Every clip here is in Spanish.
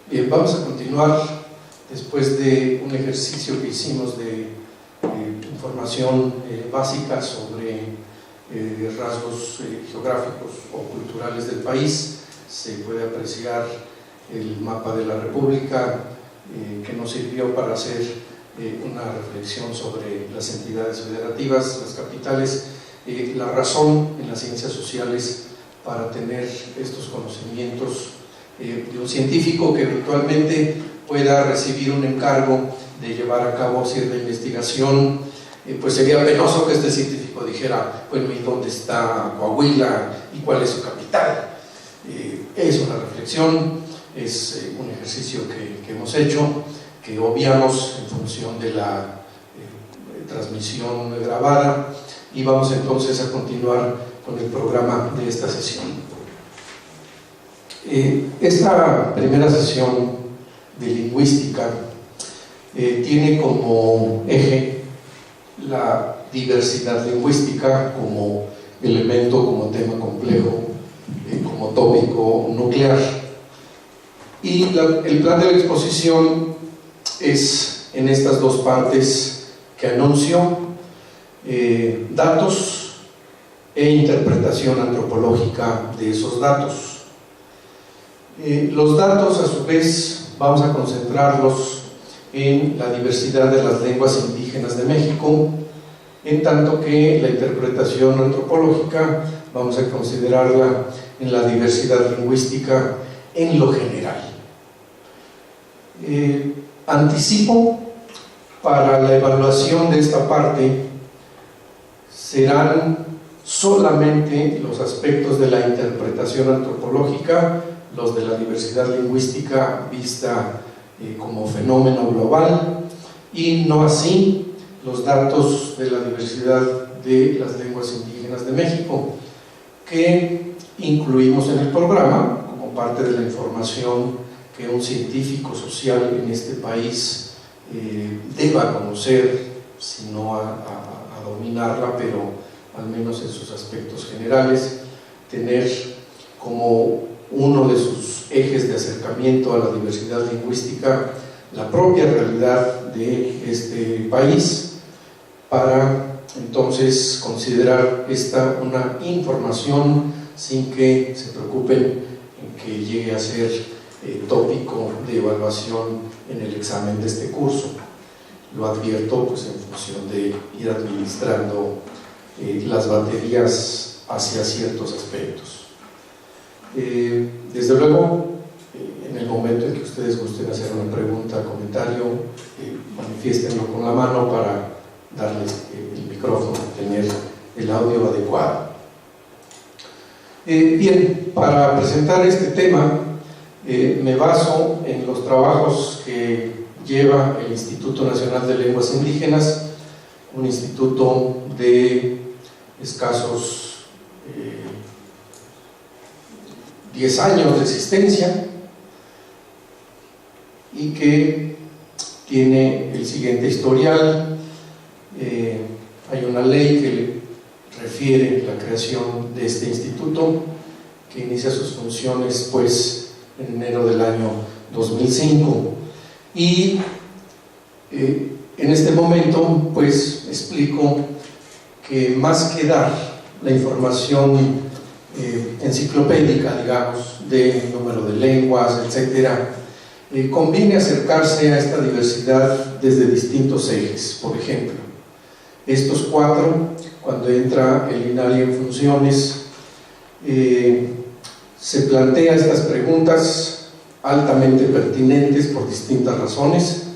Bien, vamos a continuar después de un ejercicio que hicimos de información básica sobre rasgos geográficos o culturales del país. Se puede apreciar el mapa de la República que nos sirvió para hacer una reflexión sobre las entidades federativas, las capitales, la razón en las ciencias sociales para tener estos conocimientos de un científico que eventualmente pueda recibir un encargo de llevar a cabo cierta investigación. Pues sería penoso que este científico dijera, bueno, ¿y dónde está Coahuila? ¿Y cuál es su capital? Es una reflexión, es un ejercicio que hemos hecho, que obviamos en función de la transmisión grabada, y vamos entonces a continuar con el programa de esta sesión. Esta primera sesión de lingüística tiene como eje la diversidad lingüística como elemento, como tema complejo, como tópico nuclear. Y el plan de la exposición es en estas dos partes que anuncio: datos e interpretación antropológica de esos datos. Los datos, a su vez, vamos a concentrarlos en la diversidad de las lenguas indígenas de México, en tanto que la interpretación antropológica vamos a considerarla en la diversidad lingüística en lo general. Anticipo, para la evaluación de esta parte serán solamente los aspectos de la interpretación antropológica, los de la diversidad lingüística vista como fenómeno global, y no así los datos de la diversidad de las lenguas indígenas de México, que incluimos en el programa como parte de la información que un científico social en este país deba conocer, si no a dominarla, pero al menos en sus aspectos generales, tener como uno de sus ejes de acercamiento a la diversidad lingüística la propia realidad de este país, para entonces considerar esta una información sin que se preocupen en que llegue a ser tópico de evaluación en el examen de este curso. Lo advierto pues en función de ir administrando las baterías hacia ciertos aspectos. Desde luego, en el momento en que ustedes gusten hacer una pregunta, comentario, manifiéstenlo con la mano para darles el micrófono, tener el audio adecuado. Bien, para presentar este tema me baso en los trabajos que lleva el Instituto Nacional de Lenguas Indígenas, un instituto de escasos 10 años de existencia, y que tiene el siguiente historial. Hay una ley que refiere la creación de este instituto, que inicia sus funciones pues en enero del año 2005, y en este momento pues explico que más que dar la información enciclopédica, digamos, de número de lenguas, etcétera, conviene acercarse a esta diversidad desde distintos ejes. Por ejemplo, estos 4, cuando entra el INALI en funciones, se plantea estas preguntas altamente pertinentes por distintas razones.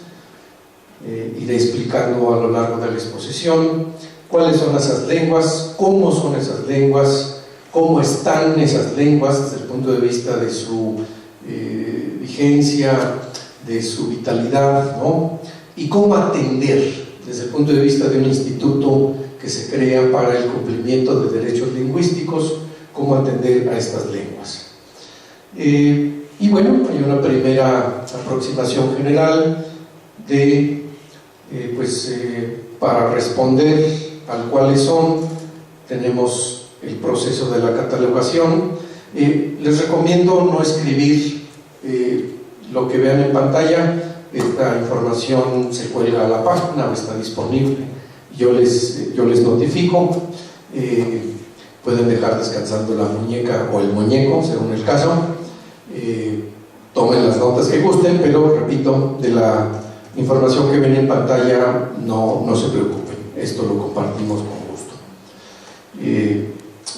Iré explicando a lo largo de la exposición cuáles son esas lenguas, cómo son esas lenguas, cómo están esas lenguas desde el punto de vista de su vigencia, de su vitalidad, ¿no? Y cómo atender desde el punto de vista de un instituto que se crea para el cumplimiento de derechos lingüísticos, cómo atender a estas lenguas. Y bueno, hay una primera aproximación general de, para responder al cuáles son, tenemos el proceso de la catalogación. Les recomiendo no escribir lo que vean en pantalla, esta información se cuelga a la página o está disponible. Yo les notifico. Pueden dejar descansando la muñeca o el muñeco, según el caso. Tomen las notas que gusten, pero repito, de la información que ven en pantalla no se preocupen, esto lo compartimos con gusto.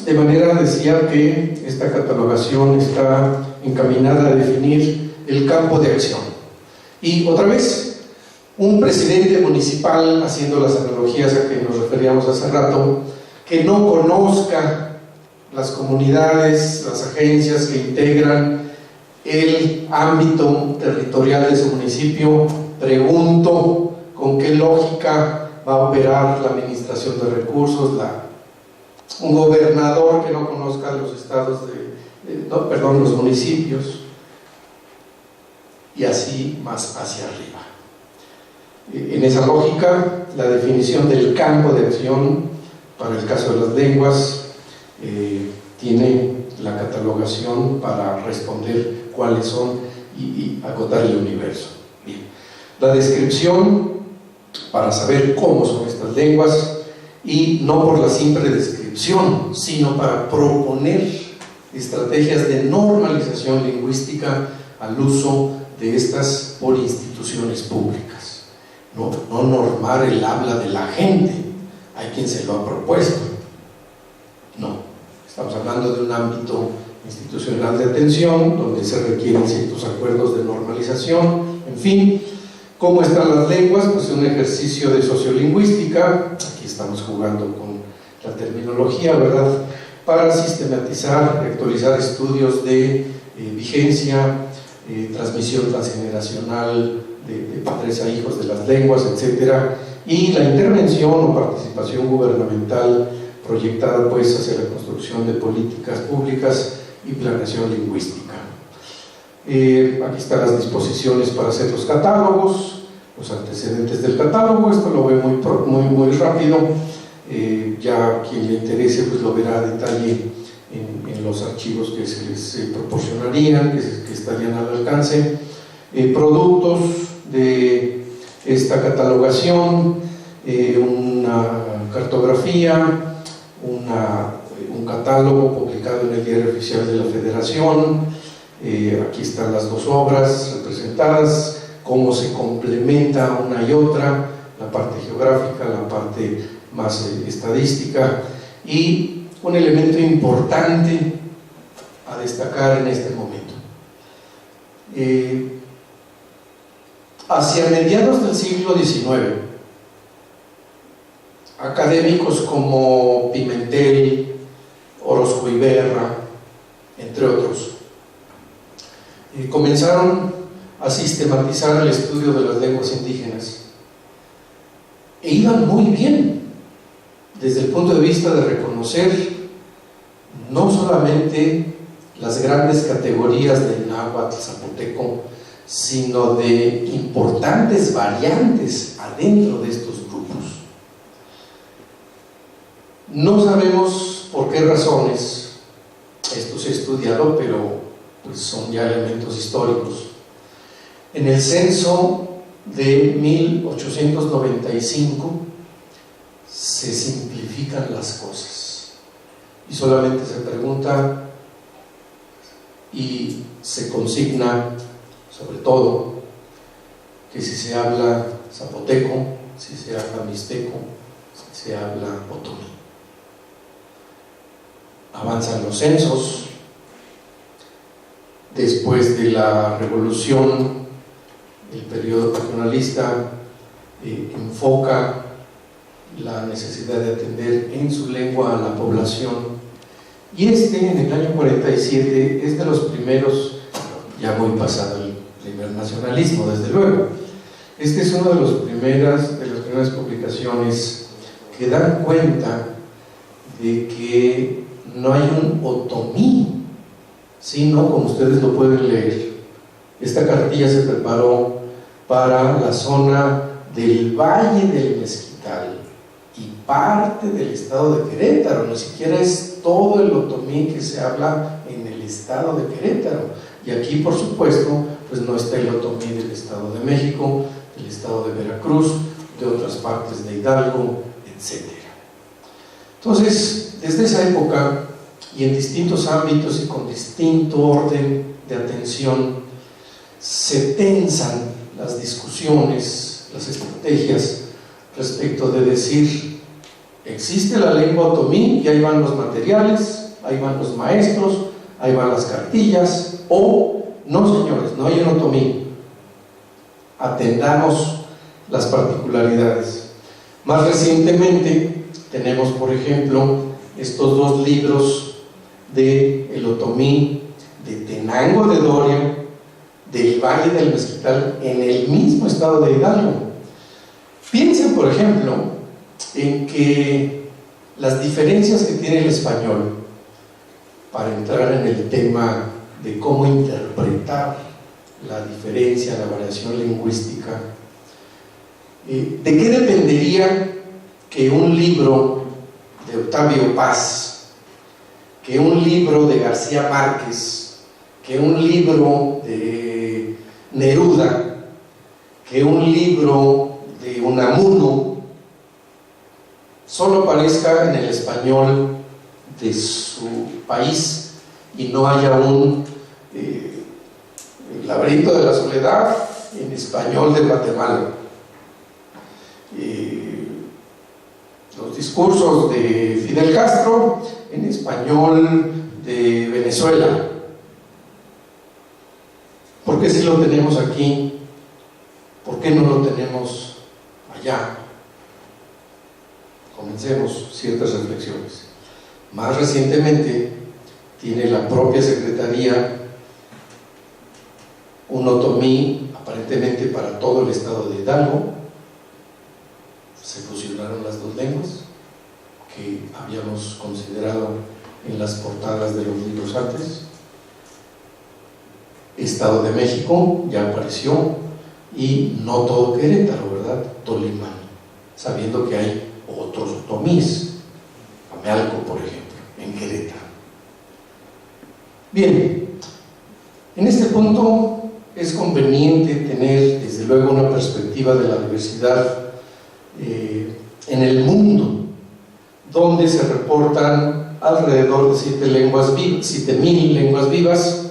De manera, decía que esta catalogación está encaminada a definir el campo de acción. Y otra vez, un presidente municipal, haciendo las analogías a que nos referíamos hace rato, que no conozca las comunidades, las agencias que integran el ámbito territorial de su municipio, pregunto con qué lógica va a operar la administración de recursos, un gobernador que no conozca los estados los municipios, y así más hacia arriba. En esa lógica, la definición del campo de acción para el caso de las lenguas tiene la catalogación para responder cuáles son y acotar el universo. Bien. La descripción para saber cómo son estas lenguas, y no por la simple descripción, sino para proponer estrategias de normalización lingüística al uso de estas por instituciones públicas. No normar el habla de la gente, hay quien se lo ha propuesto. No, estamos hablando de un ámbito institucional de atención donde se requieren ciertos acuerdos de normalización, en fin. ¿Cómo están las lenguas? Pues un ejercicio de sociolingüística, aquí estamos jugando con la terminología, ¿verdad?, para sistematizar y actualizar estudios de vigencia, transmisión transgeneracional de padres a hijos de las lenguas, etcétera, y la intervención o participación gubernamental proyectada pues hacia la construcción de políticas públicas y planeación lingüística. Aquí están las disposiciones para hacer los catálogos, los antecedentes del catálogo. Esto lo ve muy rápido. Ya quien le interese pues lo verá a detalle en los archivos que se les proporcionarían, que estarían al alcance. Productos de esta catalogación, una cartografía, un catálogo publicado en el Diario Oficial de la Federación. Aquí están las dos obras representadas, cómo se complementa una y otra, la parte geográfica, la parte más estadística, y un elemento importante a destacar en este momento. Hacia mediados del siglo XIX, académicos como Pimentel, Orozco Iberra, entre otros, comenzaron a sistematizar el estudio de las lenguas indígenas, e iban muy bien desde el punto de vista de reconocer no solamente las grandes categorías del náhuatl zapoteco, sino de importantes variantes adentro de estos grupos. No sabemos por qué razones esto se ha estudiado, pero pues son ya elementos históricos. En el censo de 1895 se simplifican las cosas y solamente se pregunta y se consigna, sobre todo, que si se habla zapoteco, si se habla mixteco, si se habla otomí. Avanzan los censos. Después de la revolución, el periodo regionalista enfoca la necesidad de atender en su lengua a la población, y en el año 47 es de los primeros, ya muy pasado el primer nacionalismo desde luego, es una de las primeras publicaciones que dan cuenta de que no hay un otomí, sino, como ustedes lo pueden leer, esta cartilla se preparó para la zona del Valle del Mezquital y parte del estado de Querétaro. Ni siquiera es todo el otomí que se habla en el estado de Querétaro. Y aquí, por supuesto, pues no está el otomí del Estado de México, del Estado de Veracruz, de otras partes de Hidalgo, etc. Entonces, desde esa época y en distintos ámbitos y con distinto orden de atención, se tensan las discusiones, las estrategias respecto de decir, existe la lengua otomí y ahí van los materiales, ahí van los maestros, ahí van las cartillas, o no, señores, no hay un otomí, atendamos las particularidades. Más recientemente tenemos, por ejemplo, estos dos libros de el otomí de Tenango de Doria, del Valle del Mezquital, en el mismo estado de Hidalgo. Piensen, por ejemplo, en que las diferencias que tiene el español, para entrar en el tema de cómo interpretar la diferencia, la variación lingüística, ¿de qué dependería que un libro de Octavio Paz, que un libro de García Márquez, que un libro de Neruda, que un libro de Unamuno solo aparezca en el español de su país y no haya un El laberinto de la soledad en español de Guatemala, los discursos de Fidel Castro en español de Venezuela? ¿Por qué si lo tenemos aquí? ¿Por qué no lo tenemos allá? Comencemos ciertas reflexiones. Más recientemente tiene la propia Secretaría un otomí aparentemente para todo el estado de Hidalgo. Se fusionaron las dos lenguas que habíamos considerado en las portadas de los libros antes. Estado de México ya apareció, y no todo Querétaro, ¿verdad? Tolima, sabiendo que hay otros otomís, Amealco, por ejemplo, en Querétaro. Bien, en este punto es conveniente tener, desde luego, una perspectiva de la diversidad en el mundo, donde se reportan alrededor de 7.000 lenguas vivas,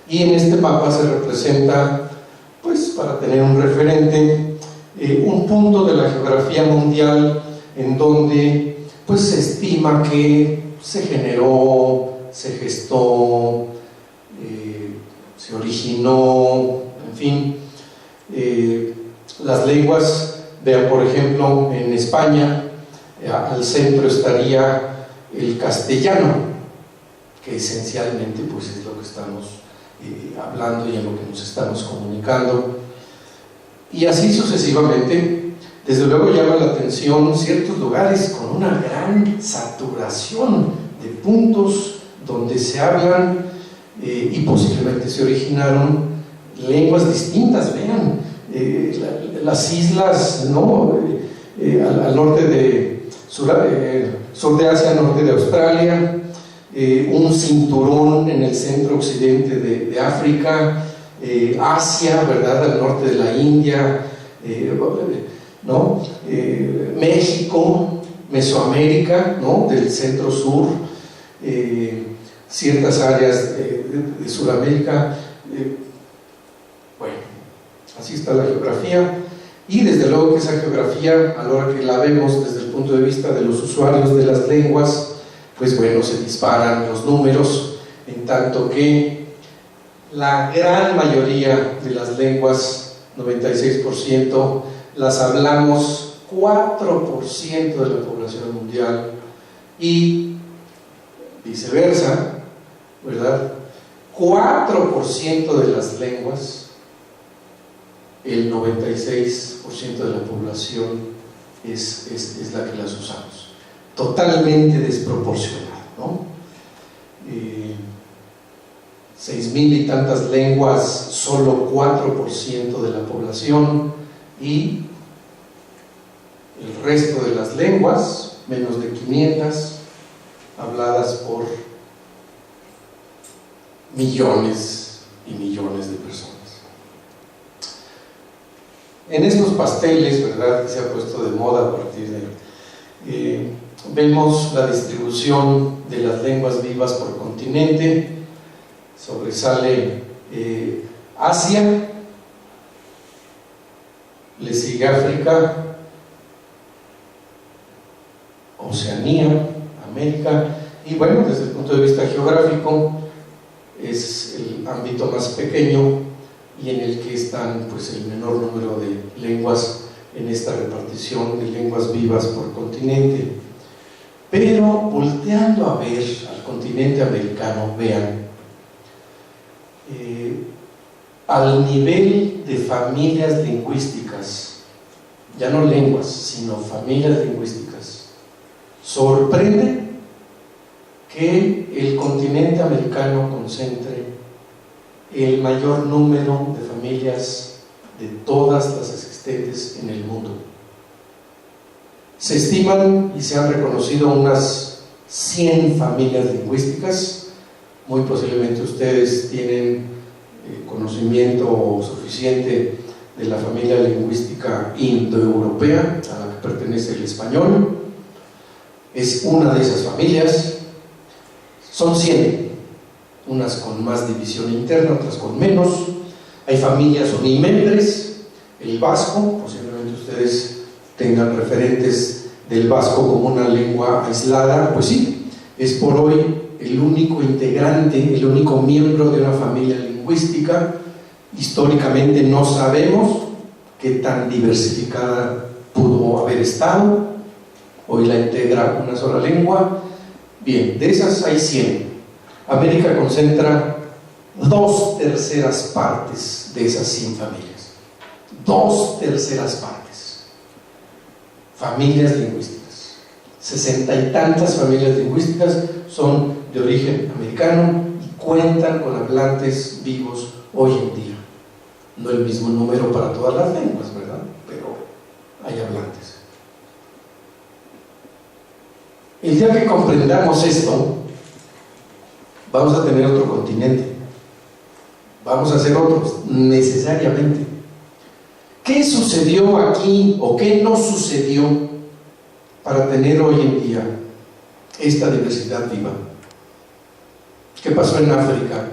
y en este mapa se representa, pues para tener un referente, un punto de la geografía mundial en donde pues se estima que se generó, se gestó, se originó, en fin, las lenguas. Vean, por ejemplo, en España, al centro estaría el castellano, que esencialmente pues es lo que estamos hablando y en lo que nos estamos comunicando, y así sucesivamente. Desde luego llama la atención ciertos lugares con una gran saturación de puntos donde se hablan y posiblemente se originaron lenguas distintas. Vean, las islas, ¿no? Al norte de sur de Asia, norte de Australia, un cinturón en el centro occidente de África, Asia, ¿verdad?, al norte de la India, ¿no? México, Mesoamérica, ¿no?, del centro sur, ciertas áreas de Sudamérica. Bueno, así está la geografía, y desde luego que esa geografía, a la hora que la vemos desde el punto de vista de los usuarios de las lenguas, pues bueno, se disparan los números, en tanto que la gran mayoría de las lenguas, 96%, las hablamos 4% de la población mundial, y viceversa, ¿verdad? 4% de las lenguas, el 96% de la población es la que las usamos. Totalmente desproporcionado, ¿no? 6.000 y tantas lenguas, solo 4% de la población, y el resto de las lenguas, menos de 500, habladas por millones y millones de personas. En estos pasteles, ¿verdad?, que se ha puesto de moda a partir de... vemos la distribución de las lenguas vivas por continente. Sobresale Asia, le sigue África, Oceanía, América, y bueno, desde el punto de vista geográfico es el ámbito más pequeño y en el que están pues el menor número de lenguas en esta repartición de lenguas vivas por continente. Pero volteando a ver al continente americano, vean, al nivel de familias lingüísticas, ya no lenguas, sino familias lingüísticas, sorprende que el continente americano concentre el mayor número de familias de todas las existentes en el mundo. Se estiman y se han reconocido unas 100 familias lingüísticas. Muy posiblemente ustedes tienen conocimiento suficiente de la familia lingüística indoeuropea a la que pertenece el español. Es una de esas familias. Son 100, unas con más división interna, otras con menos. Hay familias unimembres. El vasco, posiblemente ustedes tengan referentes del vasco como una lengua aislada, pues sí, es por hoy el único integrante, el único miembro de una familia lingüística. Históricamente no sabemos qué tan diversificada pudo haber estado. Hoy la integra una sola lengua. Bien, de esas hay 100. América concentra 2/3 partes de esas 100 familias. 2/3 partes. Familias lingüísticas. 60 y tantas familias lingüísticas son de origen americano y cuentan con hablantes vivos hoy en día. No el mismo número para todas las lenguas, ¿verdad? Pero hay hablantes. El día que comprendamos esto, vamos a tener otro continente. Vamos a hacer otros, necesariamente. ¿Qué sucedió aquí o qué no sucedió para tener hoy en día esta diversidad viva? ¿Qué pasó en África,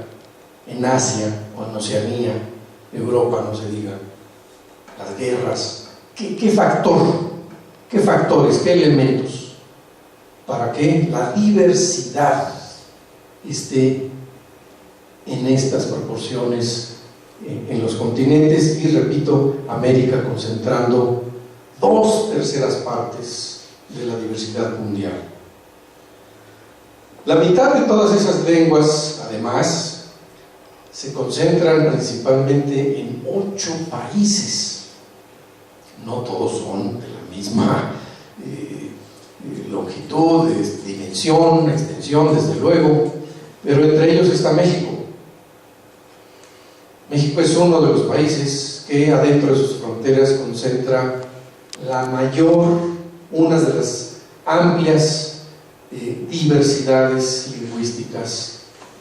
en Asia o en Oceanía, Europa, no se diga? Las guerras. ¿Qué factor? ¿Qué factores? ¿Qué elementos? Para que la diversidad esté en estas proporciones en los continentes y, repito, América concentrando 2/3 partes de la diversidad mundial. La mitad de todas esas lenguas, además, se concentran principalmente en 8 países. No todos son de la misma longitud, dimensión, extensión, desde luego, pero entre ellos está México. México es uno de los países que adentro de sus fronteras concentra una de las amplias diversidades lingüísticas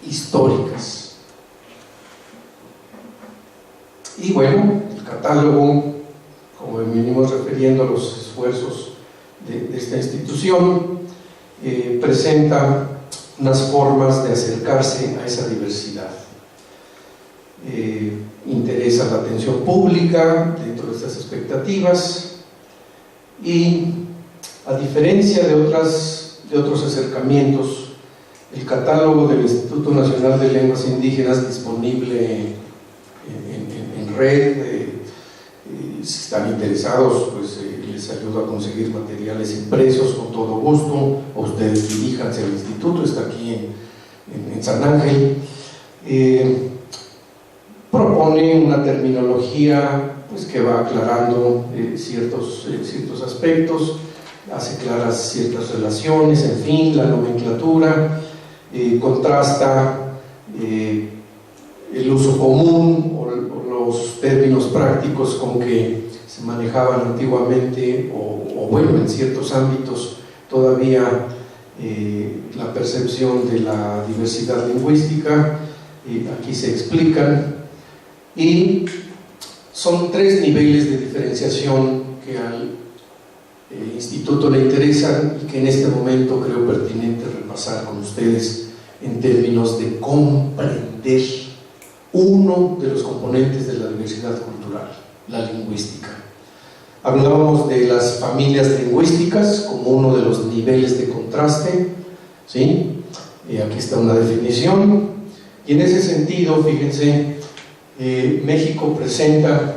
históricas. Y bueno, el catálogo, como venimos refiriendo a los esfuerzos de esta institución, presenta unas formas de acercarse a esa diversidad. Interesa la atención pública dentro de estas expectativas y, a diferencia de otros acercamientos, el catálogo del Instituto Nacional de Lenguas Indígenas, disponible en red, si están interesados, pues les ayudo a conseguir materiales impresos con todo gusto, o ustedes diríjanse al instituto, está aquí en San Ángel. Propone una terminología pues, que va aclarando ciertos aspectos, hace claras ciertas relaciones, en fin, la nomenclatura, contrasta el uso común o los términos prácticos con que se manejaban antiguamente o bueno, en ciertos ámbitos todavía la percepción de la diversidad lingüística. aquí se explican, y son 3 niveles de diferenciación que al instituto le interesan y que en este momento creo pertinente repasar con ustedes en términos de comprender uno de los componentes de la diversidad cultural, la lingüística. Hablábamos de las familias lingüísticas como uno de los niveles de contraste, ¿sí? Aquí está una definición, y en ese sentido, fíjense, México presenta,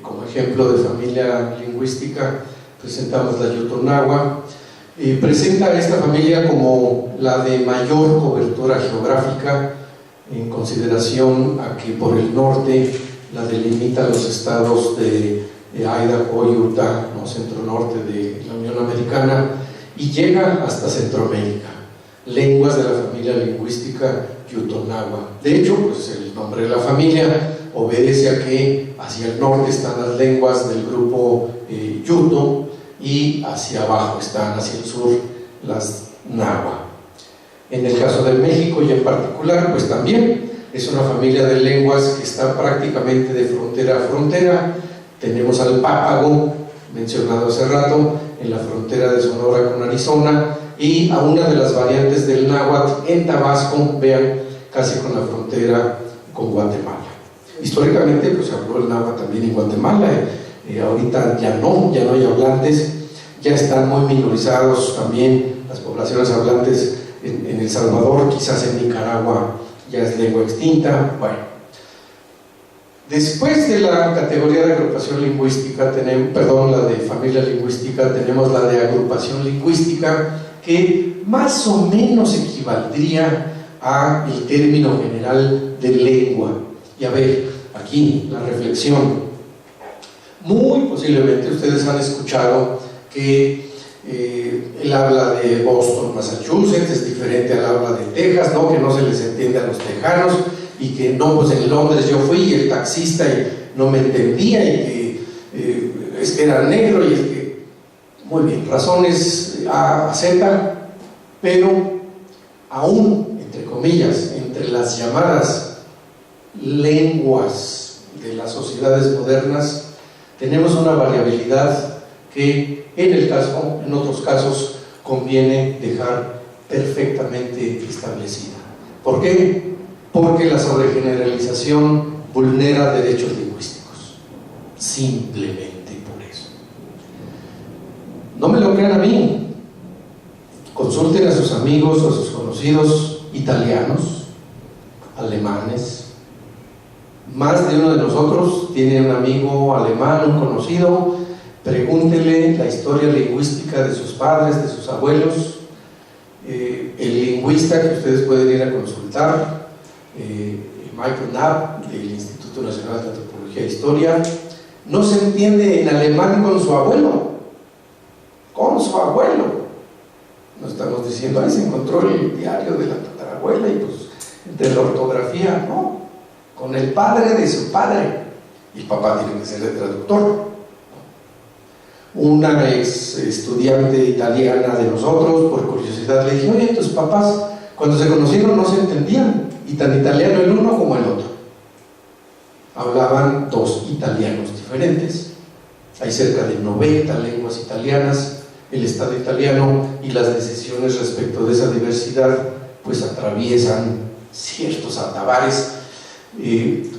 como ejemplo de familia lingüística, presentamos la Yotonagua, presenta a esta familia como la de mayor cobertura geográfica, en consideración a que por el norte la delimitan los estados de Idaho y Utah, no, centro norte de la Unión Americana, y llega hasta Centroamérica. Lenguas de la familia lingüística Yotonagua. De hecho, pues el nombre de la familia obedece a que hacia el norte están las lenguas del grupo Yuto y hacia abajo están, hacia el sur, las Nahua. En el caso de México y en particular, pues también es una familia de lenguas que está prácticamente de frontera a frontera. Tenemos al pápago, mencionado hace rato, en la frontera de Sonora con Arizona, y a una de las variantes del náhuatl en Tabasco, vean, casi con la frontera con Guatemala. Históricamente, pues se habló el náhuatl también en Guatemala, ahorita ya no hay hablantes, ya están muy minorizados también las poblaciones hablantes en El Salvador, quizás en Nicaragua ya es lengua extinta. Bueno, después de la categoría de agrupación lingüística, la de familia lingüística, tenemos la de agrupación lingüística, que más o menos equivaldría a el término general de lengua. Y a ver, aquí la reflexión. Muy posiblemente ustedes han escuchado que el habla de Boston, Massachusetts es diferente al habla de Texas, ¿no? Que no se les entiende a los tejanos, y que no, pues en Londres yo fui y el taxista no me entendía, y que es que era negro, y es que, muy bien, razones A a Z, pero aún, entre comillas, entre las llamadas lenguas de las sociedades modernas, tenemos una variabilidad que en otros casos conviene dejar perfectamente establecida. ¿Por qué? Porque la sobregeneralización vulnera derechos lingüísticos, simplemente por eso. No me lo crean a mí, consulten a sus amigos o a sus conocidos italianos, alemanes. Más de uno de nosotros tiene un amigo alemán, un conocido. Pregúntenle la historia lingüística de sus padres, de sus abuelos. El lingüista que ustedes pueden ir a consultar, Michael Knapp, del Instituto Nacional de Antropología e Historia, no se entiende en alemán con su abuelo. No estamos diciendo, ahí se encontró el diario de la tatarabuela y pues entre la ortografía, no, con el padre de su padre, y el papá tiene que ser el traductor. Una ex estudiante italiana de nosotros, por curiosidad, le dije, oye, tus papás cuando se conocieron no se entendían, y tan italiano el uno como el otro. Hablaban 2 italianos diferentes. Hay cerca de 90 lenguas italianas. El Estado italiano y las decisiones respecto de esa diversidad pues atraviesan ciertos altavares,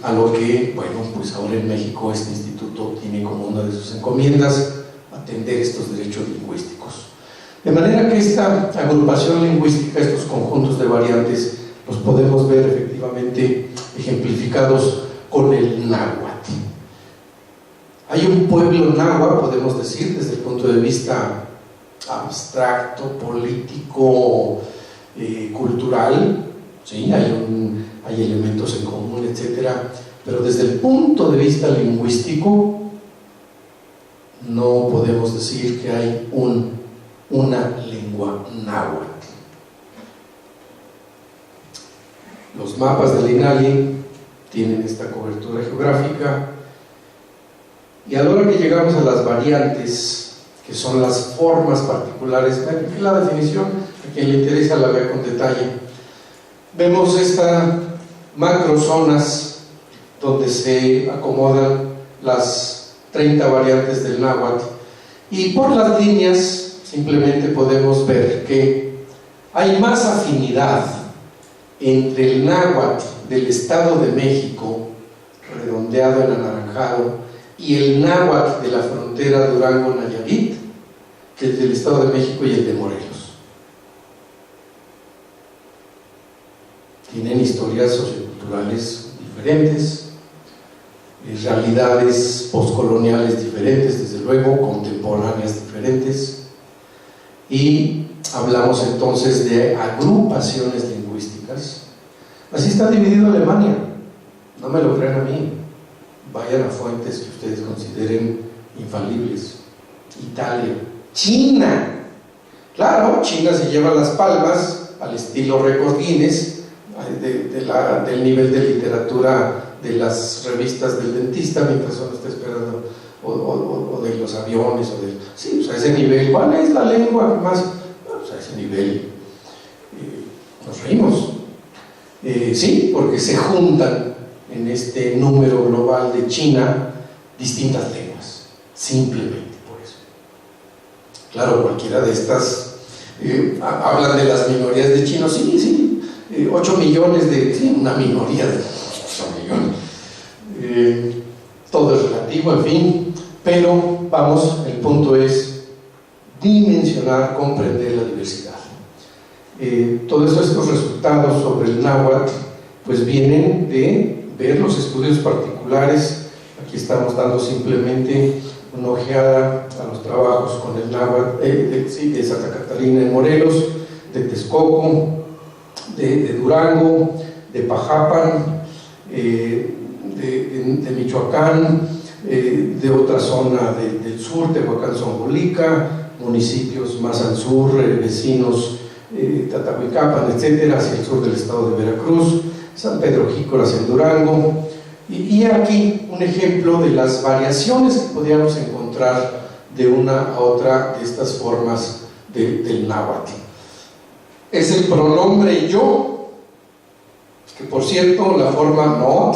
a lo que, bueno, pues ahora en México este instituto tiene como una de sus encomiendas atender estos derechos lingüísticos. De manera que esta agrupación lingüística, estos conjuntos de variantes, los podemos ver efectivamente ejemplificados con el náhuatl. Hay un pueblo náhuatl, podemos decir, desde el punto de vista abstracto, político, cultural, ¿sí? Hay elementos en común, etcétera, pero desde el punto de vista lingüístico no podemos decir que hay una lengua náhuatl. Los mapas del INALI tienen esta cobertura geográfica, y a la hora que llegamos a las variantes, que son las formas particulares, aquí la definición, a quien le interesa la vea con detalle. Vemos esta macrozonas donde se acomodan las 30 variantes del náhuatl, y por las líneas simplemente podemos ver que hay más afinidad entre el náhuatl del Estado de México, redondeado en anaranjado, y el náhuatl de la frontera Durango-Nayarit, que el del Estado de México y el de Morelos. Tienen historias socioculturales diferentes, realidades postcoloniales diferentes, desde luego, contemporáneas diferentes, y hablamos entonces de agrupaciones lingüísticas. Así está dividido Alemania, no me lo crean a mí, vayan a fuentes que ustedes consideren infalibles. Italia, China, claro, China se lleva las palmas al estilo récord Guinness del nivel de literatura de las revistas del dentista mientras uno está esperando, o de los aviones, sí, pues a ese nivel. ¿Cuál es la lengua más? Pues a ese nivel nos reímos. Sí, porque se juntan en este número global de China distintas lenguas, simplemente por eso. Claro, cualquiera de estas hablan de las minorías de chinos, sí, 8 millones de, sí, una minoría de 8 millones. Todo es relativo, en fin, pero vamos, el punto es dimensionar, comprender la diversidad. Todos estos resultados sobre el náhuatl pues vienen de ver los estudios particulares. Aquí estamos dando simplemente una ojeada a los trabajos con el náhuatl de Santa Catalina de Morelos, de Texcoco, de Durango, de Pajapan, de Michoacán, de otra zona del sur, Tehuacán, Zongolica, municipios más al sur, vecinos, Tatahuicapan, etcétera, hacia el sur del estado de Veracruz, San Pedro Jícoras en Durango, y aquí un ejemplo de las variaciones que podríamos encontrar de una a otra de estas formas del náhuatl. Es el pronombre yo, que por cierto la forma no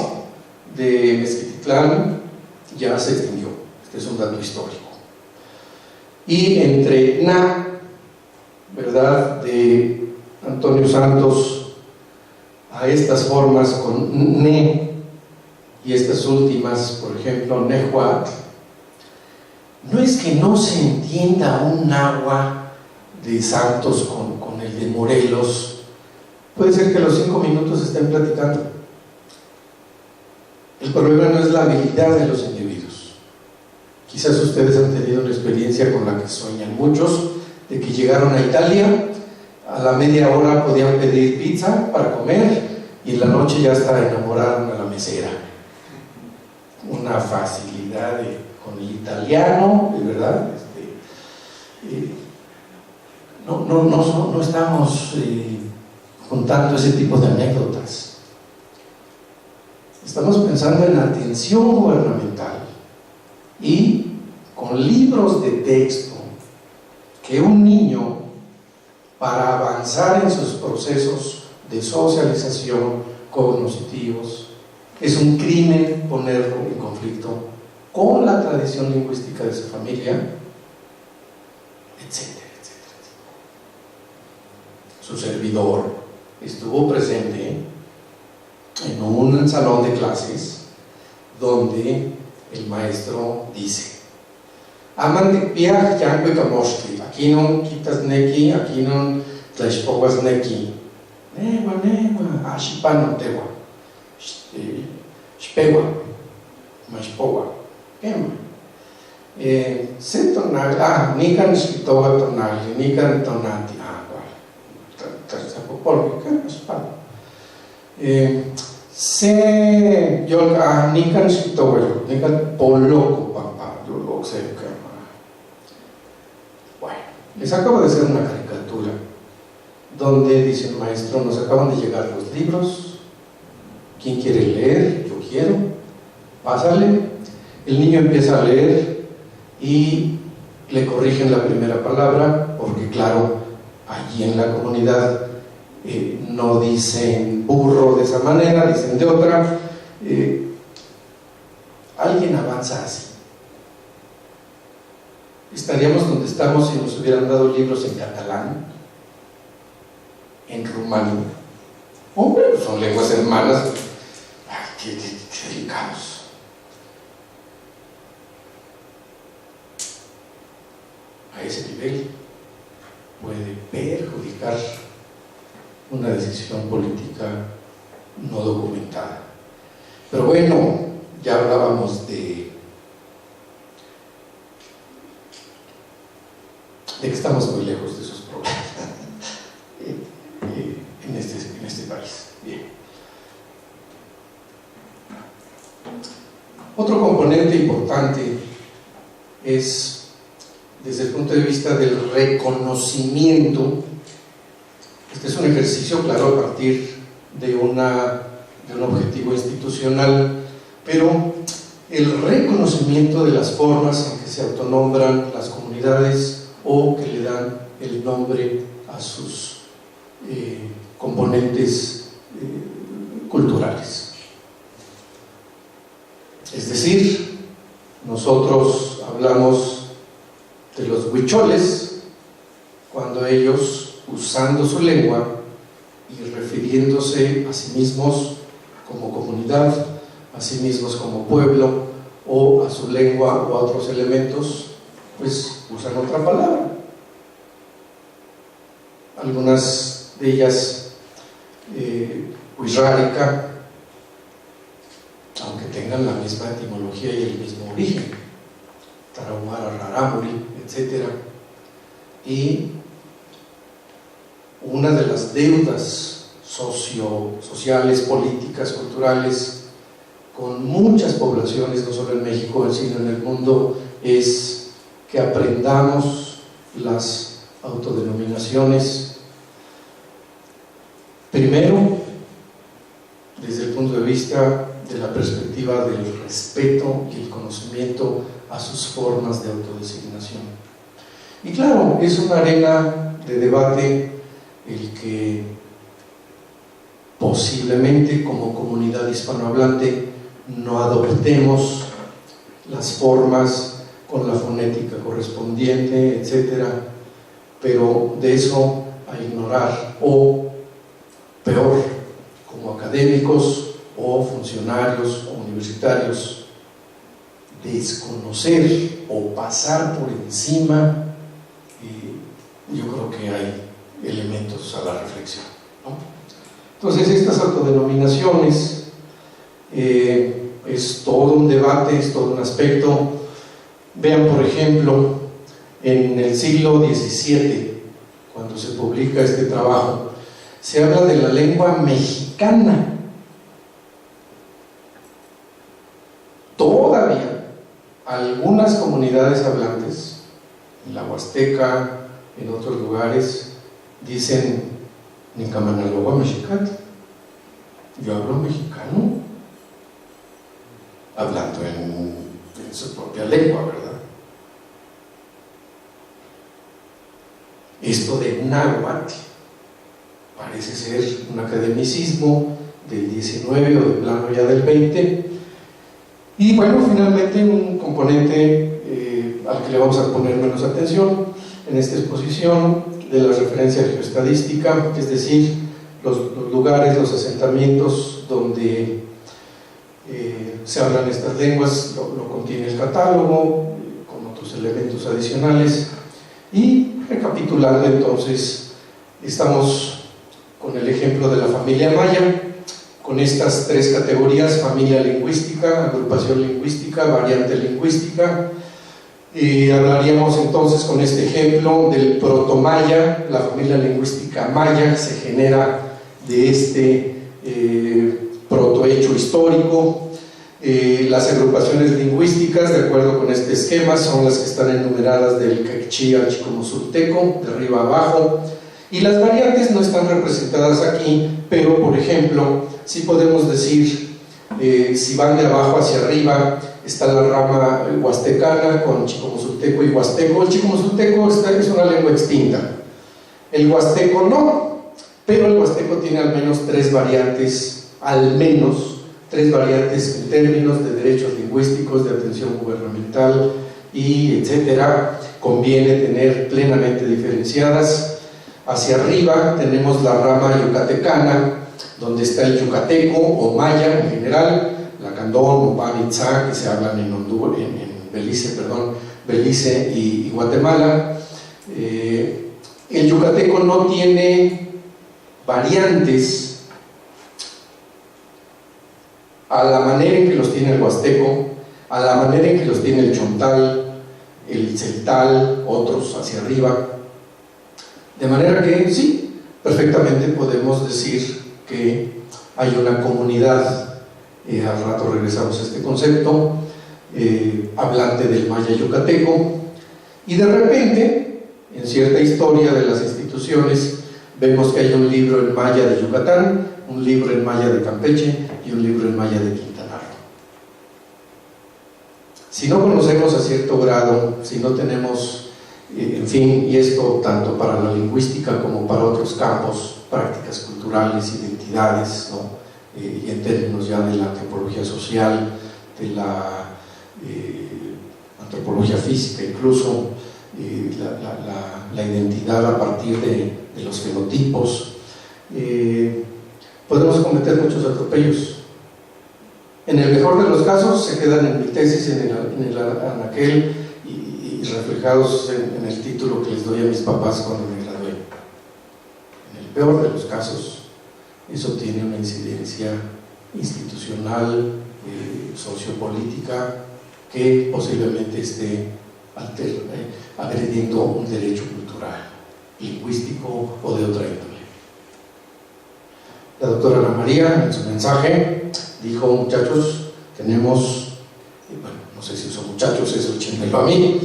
de Mezquititlán ya se extinguió. Este es un dato histórico. Y entre na, ¿verdad?, de Antonio Santos, a estas formas con ne, y estas últimas, por ejemplo, nehuatl, no es que no se entienda un náhuatl de Santos con el de Morelos. Puede ser que a los 5 minutos estén platicando. El problema no es la habilidad de los individuos. Quizás ustedes han tenido una experiencia con la que sueñan muchos, de que llegaron a Italia, a la media hora podían pedir pizza para comer y en la noche ya hasta enamoraron a la mesera. Una facilidad con el italiano, de verdad. No estamos contando ese tipo de anécdotas. Estamos pensando en atención gubernamental y con libros de texto que un niño, para avanzar en sus procesos de socialización cognitivos, es un crimen ponerlo en conflicto con la tradición lingüística de su familia, etcétera, etcétera. Su servidor estuvo presente en un salón de clases donde el maestro dice: Amantikpiaj yanque kamoshti, aquí no quitas neki, aquí no tlaixpoguas neki, newa, ashipano tewa, shpewa, mashpowa, quema. Se tonal, nikan shpitowa tonal, nikan tonati, terzapopol, ¿qué es para? Se yo nikan shpitowa, nikan poloco, papá, yo lo sé que. Bueno, les acabo de hacer una caricatura donde dice el maestro: nos acaban de llegar los libros, ¿quién quiere leer? Yo quiero, pásale. El niño empieza a leer y le corrigen la primera palabra, porque claro, allí en la comunidad no dicen burro de esa manera, dicen de otra. Alguien avanza así. Estaríamos donde estamos si nos hubieran dado libros en catalán, en rumano. Hombre, son lenguas hermanas. Qué delicados. A ese nivel puede perjudicar una decisión política no documentada. Pero bueno, ya hablábamos de que estamos muy lejos de esos problemas en este país. Bien. Otro componente importante es, desde el punto de vista del reconocimiento. Este es un ejercicio, claro, a partir de un objetivo institucional, pero el reconocimiento de las formas en que se autonombran las comunidades o que le dan el nombre a sus componentes culturales. Es decir, nosotros hablamos de los huicholes cuando ellos, usando su lengua y refiriéndose a sí mismos como comunidad, a sí mismos como pueblo, o a su lengua o a otros elementos, pues usan otra palabra. Algunas de ellas, Wixárika, aunque tengan la misma etimología y el mismo origen, Tarahumara, Rarámuri, etc. Y una de las deudas sociales, políticas, culturales con muchas poblaciones, no solo en México, sino en el mundo, es que aprendamos las autodenominaciones, primero desde el punto de vista de la perspectiva del respeto y el conocimiento a sus formas de autodesignación. Y claro, es una arena de debate el que posiblemente como comunidad hispanohablante no adoptemos las formas con la fonética correspondiente, etc. Pero de eso a ignorar, o peor, como académicos o funcionarios o universitarios, desconocer o pasar por encima, yo creo que hay elementos a la reflexión, ¿no? Entonces, estas autodenominaciones es todo un debate, es todo un aspecto. Vean, por ejemplo, en el siglo XVII, cuando se publica este trabajo, se habla de la lengua mexicana. Todavía algunas comunidades hablantes, en la Huasteca, en otros lugares, dicen Nicamanalogua Mexicat. Yo hablo mexicano, hablando en su propia lengua, ¿verdad? Esto de náhuatl parece ser un academicismo del 19 o de plano ya del 20. Y bueno, finalmente un componente al que le vamos a poner menos atención en esta exposición, de la referencia geoestadística, es decir, los lugares, los asentamientos donde se hablan estas lenguas, lo contiene el catálogo, con otros elementos adicionales. Y recapitulando, entonces, estamos con el ejemplo de la familia maya, con estas tres categorías: familia lingüística, agrupación lingüística, variante lingüística. Hablaríamos entonces con este ejemplo del protomaya. La familia lingüística maya se genera de este protohecho histórico. Las agrupaciones lingüísticas, de acuerdo con este esquema, son las que están enumeradas del quechí al chicomozulteco, de arriba a abajo, y las variantes no están representadas aquí, pero por ejemplo, sí podemos decir, si van de abajo hacia arriba, está la rama huastecana con chicomozulteco y huasteco. El chicomozulteco es una lengua extinta, el huasteco no, pero el huasteco tiene al menos tres variantes en términos de derechos lingüísticos, de atención gubernamental y etcétera. Conviene tener plenamente diferenciadas. Hacia arriba tenemos la rama yucatecana, donde está el yucateco o maya en general, lacandón, opán y tzá, que se hablan en Belice y Guatemala. El yucateco no tiene variantes a la manera en que los tiene el huasteco, a la manera en que los tiene el chontal, el celtal, otros hacia arriba. De manera que sí, perfectamente podemos decir que hay una comunidad, al rato regresamos a este concepto, hablante del maya yucateco, y de repente, en cierta historia de las instituciones, vemos que hay un libro en maya de Yucatán, un libro en maya de Campeche y un libro en maya de Quintana Roo. Si no conocemos a cierto grado, si no tenemos, en fin, y esto tanto para la lingüística como para otros campos, prácticas culturales, identidades, ¿no? Y en términos ya de la antropología social, de la antropología física, incluso la identidad a partir de los fenotipos, podemos cometer muchos atropellos. En el mejor de los casos se quedan en mi tesis, en el anaquel y reflejados en el título que les doy a mis papás cuando me gradué. En el peor de los casos, eso tiene una incidencia institucional, sociopolítica, que posiblemente esté agrediendo un derecho cultural, lingüístico o de otra índole. La doctora Ana María, en su mensaje, dijo: muchachos, tenemos, bueno, no sé si son muchachos, eso échenmelo a mí,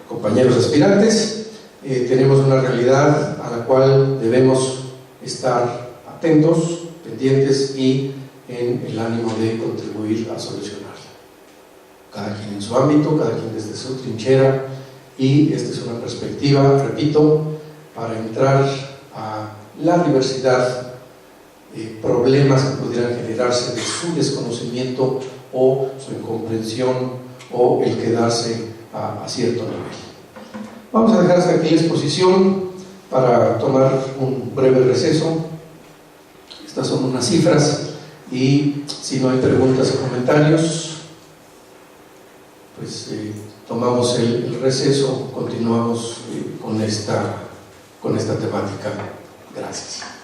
compañeros aspirantes, tenemos una realidad a la cual debemos estar atentos, pendientes y en el ánimo de contribuir a solucionarla. Cada quien en su ámbito, cada quien desde su trinchera, y esta es una perspectiva, repito, para entrar a la diversidad de problemas que pudieran generarse de su desconocimiento o su incomprensión o el quedarse a cierto nivel. Vamos a dejar hasta aquí la exposición para tomar un breve receso. Estas son unas cifras y si no hay preguntas o comentarios, pues tomamos el receso, continuamos con esta temática. Gracias.